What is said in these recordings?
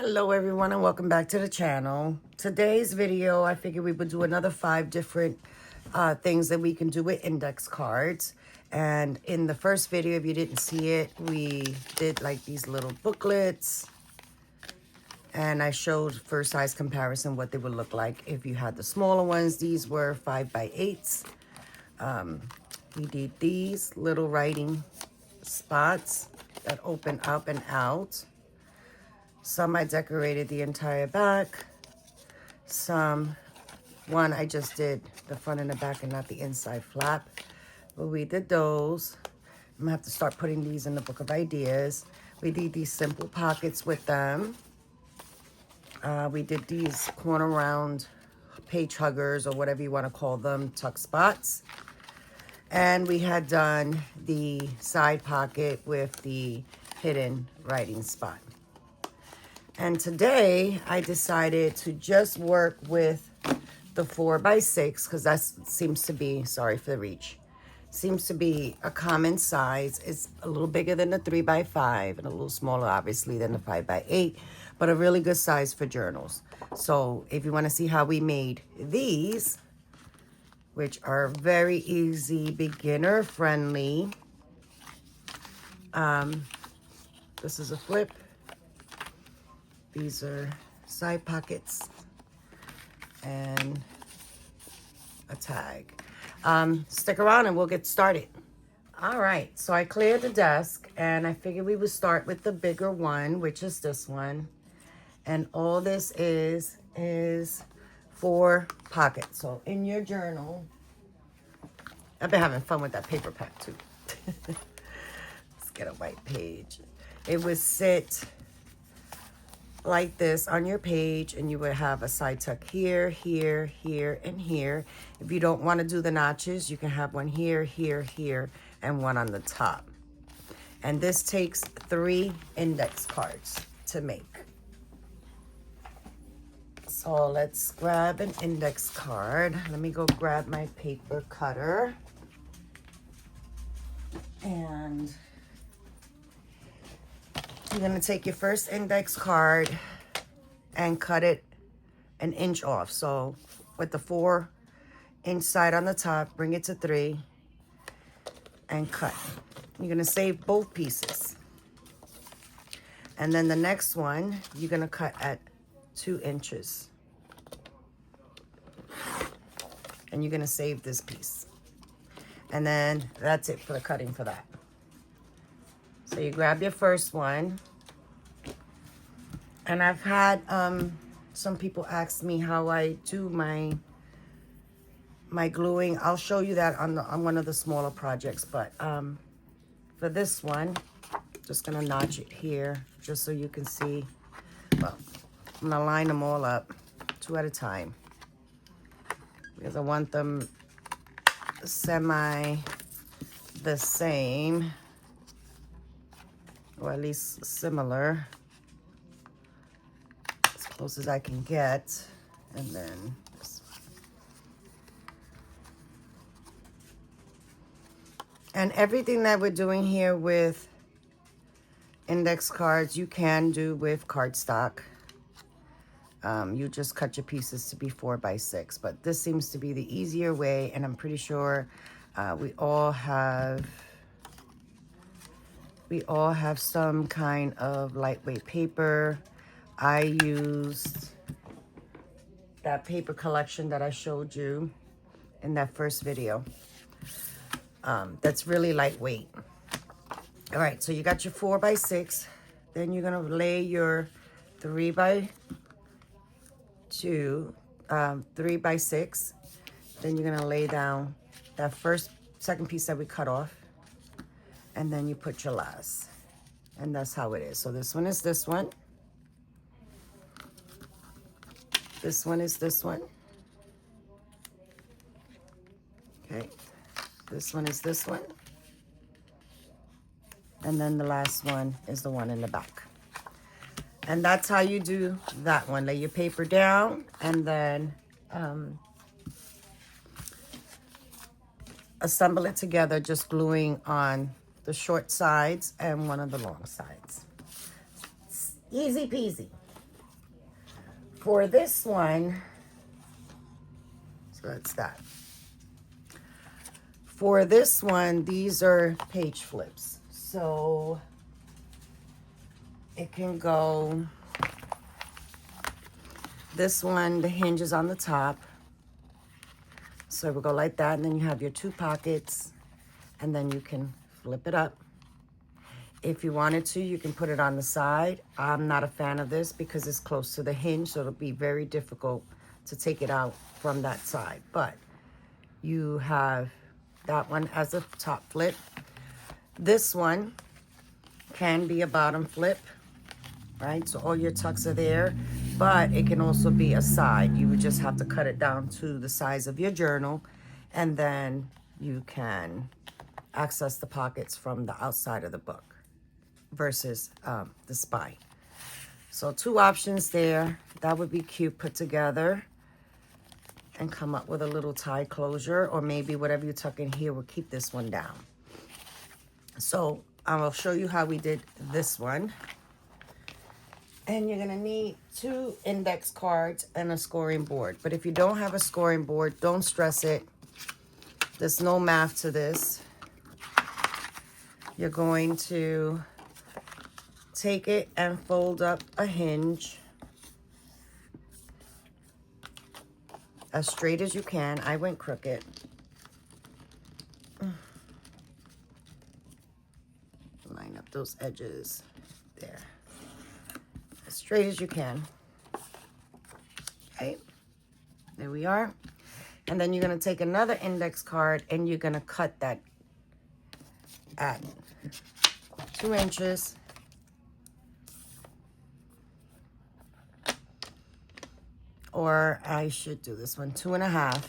Hello everyone and welcome back to the channel. Today's video, I figured we would do another 5 different things that we can do with index cards. And in the first video, if you didn't see it, we did like these little booklets. And I showed for size comparison what they would look like if you had the smaller ones. These were 5x8s. We did these little writing spots that open up and out. Some I decorated the entire back. One I just did the front and the back and not the inside flap. But we did those. I'm gonna have to start putting these in the book of ideas. We did these simple pockets with them. We did these corner round page huggers or whatever you want to call them, tuck spots. And we had done the side pocket with the hidden writing spot. And today I decided to just work with the 4x6 because that seems to be, sorry for the reach, seems to be a common size. It's a little bigger than the 3x5 and a little smaller obviously than the 5x8, but a really good size for journals. So if you want to see how we made these, which are very easy, beginner friendly, this is a flip. These are side pockets and a tag. Stick around and we'll get started. All right, so I cleared the desk and I figured we would start with the bigger one, which is this one. And all this is 4 pockets. So in your journal, I've been having fun with that paper pack too. Let's get a white page. It would sit like this on your page, and you would have a side tuck here, here, here, and here. If you don't want to do the notches, you can have one here, here, here, and one on the top. And this takes 3 index cards to make. So let's grab an index card. Let me go grab my paper cutter. And you're going to take your first index card and cut it 1 inch off. So with the 4-inch side on the top, bring it to 3 and cut. You're going to save both pieces. And then the next one, you're going to cut at 2 inches. And you're going to save this piece. And then that's it for the cutting for that. So you grab your first one. And I've had some people ask me how I do my gluing. I'll show you that on one of the smaller projects. But for this one, just gonna notch it here just so you can see. Well, I'm gonna line them all up 2 at a time because I want them semi the same, or at least similar, as close as I can get. And then this one. And everything that we're doing here with index cards, you can do with cardstock. You just cut your pieces to be 4x6, but this seems to be the easier way, and I'm pretty sure we all have some kind of lightweight paper. I used that paper collection that I showed you in that first video. That's really lightweight. All right, so you got your 4x6. Then you're gonna lay your 3x6. Then you're gonna lay down that second piece that we cut off. And then you put your last. And that's how it is. So this one is this one. This one is this one. Okay. This one is this one. And then the last one is the one in the back. And that's how you do that one. Lay your paper down and then assemble it together, just gluing on the short sides and one of the long sides. It's easy peasy. For this one, so that's that. For this one, these are page flips. So it can go, this one, the hinge is on the top. So we'll go like that, and then you have your 2 pockets, and then you can flip it up. If you wanted to, you can put it on the side. I'm not a fan of this because it's close to the hinge, so it'll be very difficult to take it out from that side. But you have that one as a top flip. This one can be a bottom flip, right? So all your tucks are there, but it can also be a side. You would just have to cut it down to the size of your journal, and then you can access the pockets from the outside of the book versus the spine. So 2 options there. That would be cute put together and come up with a little tie closure, or maybe whatever you tuck in here will keep this one down. So I will show you how we did this one. And you're gonna need 2 index cards and a scoring board. But if you don't have a scoring board, don't stress it. There's no math to this. You're going to take it and fold up a hinge as straight as you can. I went crooked. Line up those edges there. As straight as you can. Okay, there we are. And then you're going to take another index card and you're going to cut that at 2 inches. Or I should do this one 2.5.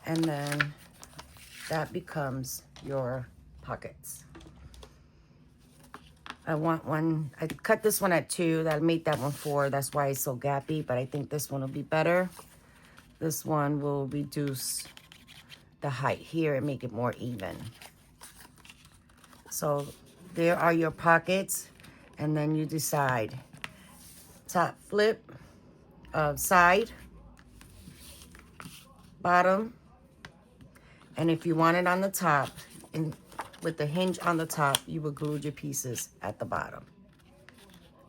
And then that becomes your pockets. I want one, I cut this one at 2. That'll make that one 4. That's why it's so gappy, but I think this one will be better. This one will reduce the height here and make it more even. So there are your pockets, and then you decide top flip of side, bottom, and if you want it on the top, and with the hinge on the top, you will glue your pieces at the bottom.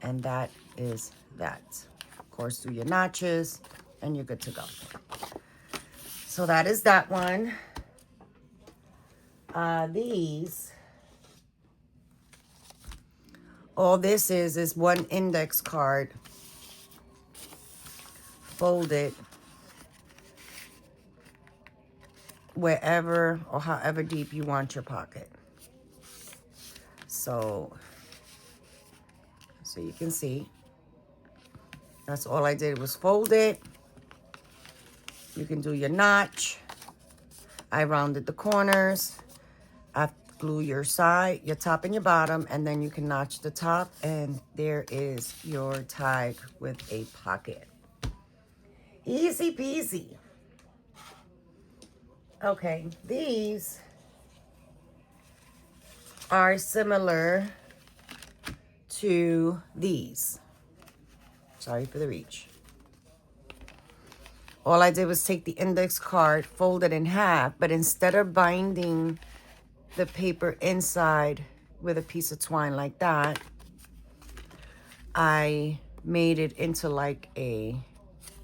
And that is that. Of course, do your notches, and you're good to go. So that is that one. These, all this is 1 index card folded wherever or however deep you want your pocket. So you can see, that's all I did was fold it. You can do your notch. I rounded the corners. I glue your side, your top and your bottom, and then you can notch the top, and there is your tag with a pocket. Easy peasy. Okay, these are similar to these. Sorry for the reach. All I did was take the index card, fold it in half, but instead of binding the paper inside with a piece of twine like that, I made it into like a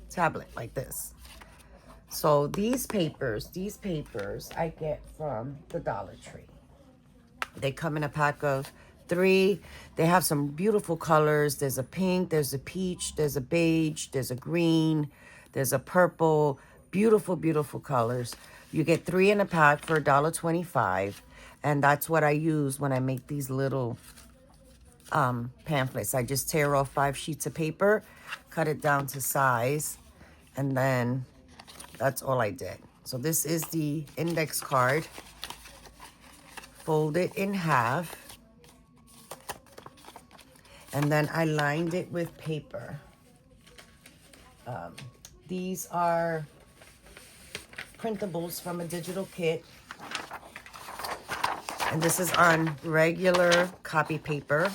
tablet like this. So these papers I get from the Dollar Tree. They come in a pack of 3. They have some beautiful colors. There's a pink, there's a peach, there's a beige, there's a green, there's a purple. Beautiful, beautiful colors. You get 3 in a pack for $1.25. And that's what I use when I make these little pamphlets. I just tear off 5 sheets of paper, cut it down to size, and then that's all I did. So this is the index card. Fold it in half. And then I lined it with paper. These are printables from a digital kit. And this is on regular copy paper.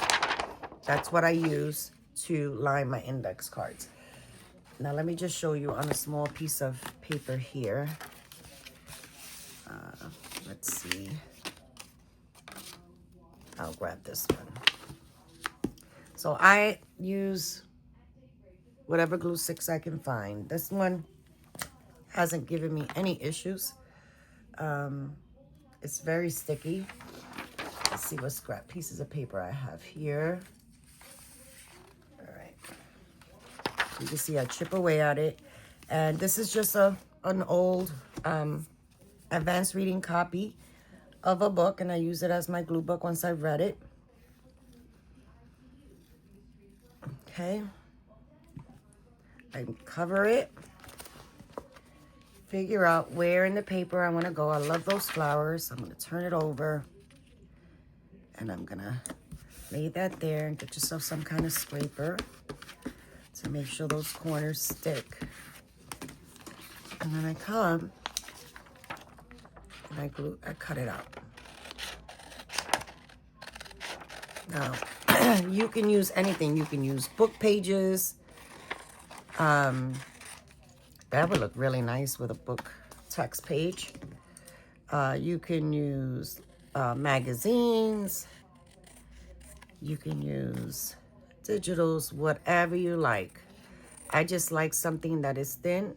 That's what I use. to line my index cards. Now let me just show you on a small piece of paper here. Let's see. I'll grab this one. So I use whatever glue sticks I can find. This one hasn't given me any issues. It's very sticky. Let's see what scrap pieces of paper I have here. All right. You can see I chip away at it. And this is just an old advanced reading copy of a book, and I use it as my glue book once I've read it. Okay. I cover it. Figure out where in the paper I want to go. I love those flowers. I'm going to turn it over. And I'm going to lay that there and get yourself some kind of scraper to make sure those corners stick. And then I come and I cut it out. Now, you can use anything. You can use book pages. That would look really nice with a book text page. You can use magazines. You can use digitals, whatever you like. I just like something that is thin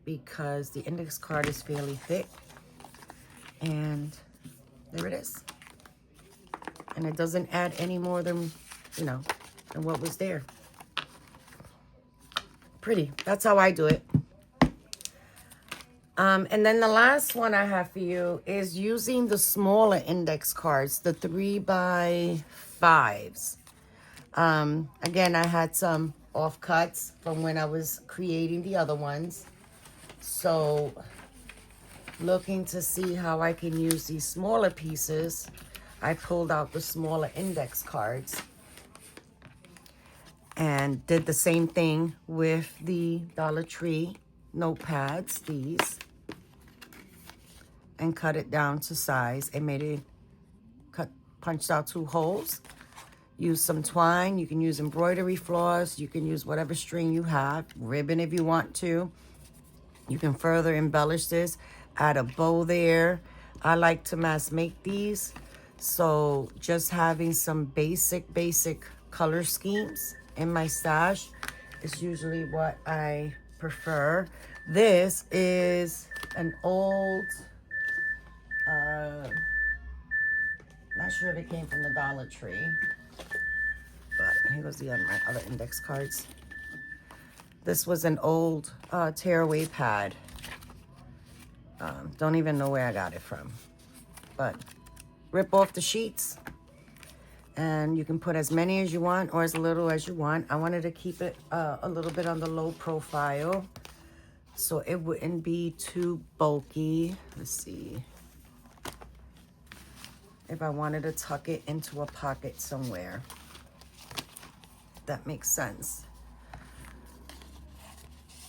because the index card is fairly thick. And there it is. And it doesn't add any more than, you know, than what was there. Pretty. That's how I do it. And then the last one I have for you is using the smaller index cards, the 3x5s. Again, I had some offcuts from when I was creating the other ones. So looking to see how I can use these smaller pieces, I pulled out the smaller index cards and did the same thing with the Dollar Tree notepads, these, and cut it down to size and made it punched out 2 holes. Use some twine. You can use embroidery floss. You can use whatever string you have, ribbon if you want to. You can further embellish this, add a bow there. I like to mass make these, so just having some basic color schemes in my stash is usually what I prefer. This is an old, not sure if it came from the Dollar Tree, but here goes my other index cards. This was an old tearaway pad. Don't even know where I got it from, but rip off the sheets and you can put as many as you want or as little as you want. I wanted to keep it a little bit on the low profile so it wouldn't be too bulky. Let's see if I wanted to tuck it into a pocket somewhere. That makes sense.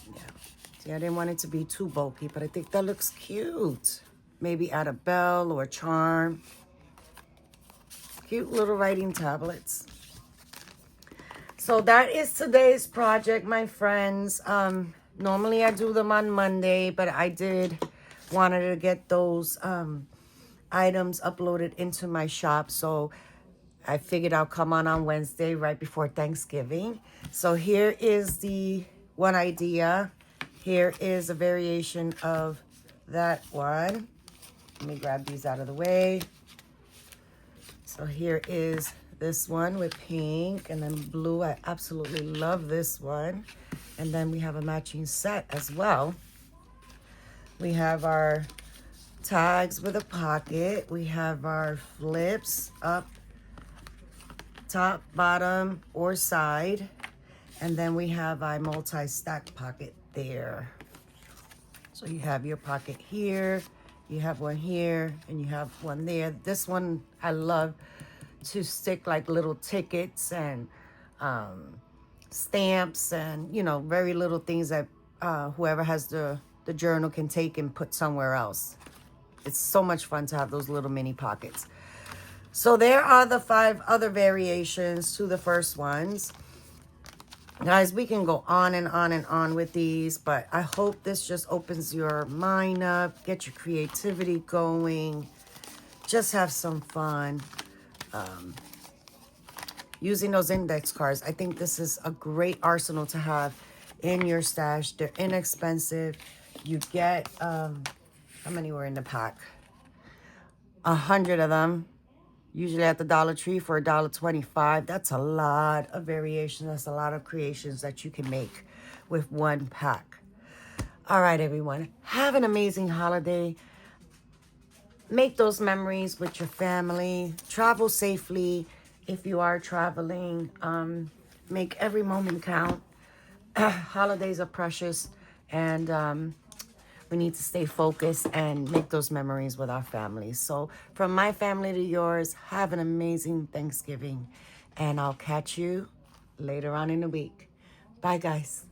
Yeah. See, I didn't want it to be too bulky, but I think that looks cute. Maybe add a bell or a charm. Cute little writing tablets. So that is today's project, my friends. Normally I do them on Monday, but I wanted to get those items uploaded into my shop. So I figured I'll come on Wednesday right before Thanksgiving. So here is the one idea. Here is a variation of that one. Let me grab these out of the way. So here is this one with pink and then blue. I absolutely love this one. And then we have a matching set as well. We have our tags with a pocket. We have our flips up, top, bottom, or side. And then we have our multi-stack pocket there. So you have your pocket here, you have one here, and you have one there. This one I love to stick like little tickets and stamps and, you know, very little things that whoever has the journal can take and put somewhere else. It's so much fun to have those little mini pockets. So there are the 5 other variations to the first ones. Guys, we can go on and on and on with these, but I hope this just opens your mind up, get your creativity going, just have some fun. Using those index cards, I think this is a great arsenal to have in your stash. They're inexpensive. You get, how many were in the pack? 100 of them. Usually at the Dollar Tree for $1.25. That's a lot of variation. That's a lot of creations that you can make with one pack. All right, everyone. Have an amazing holiday. Make those memories with your family. Travel safely if you are traveling. Make every moment count. Holidays are precious, and we need to stay focused and make those memories with our families. So from my family to yours, have an amazing Thanksgiving, and I'll catch you later on in the week. Bye, guys.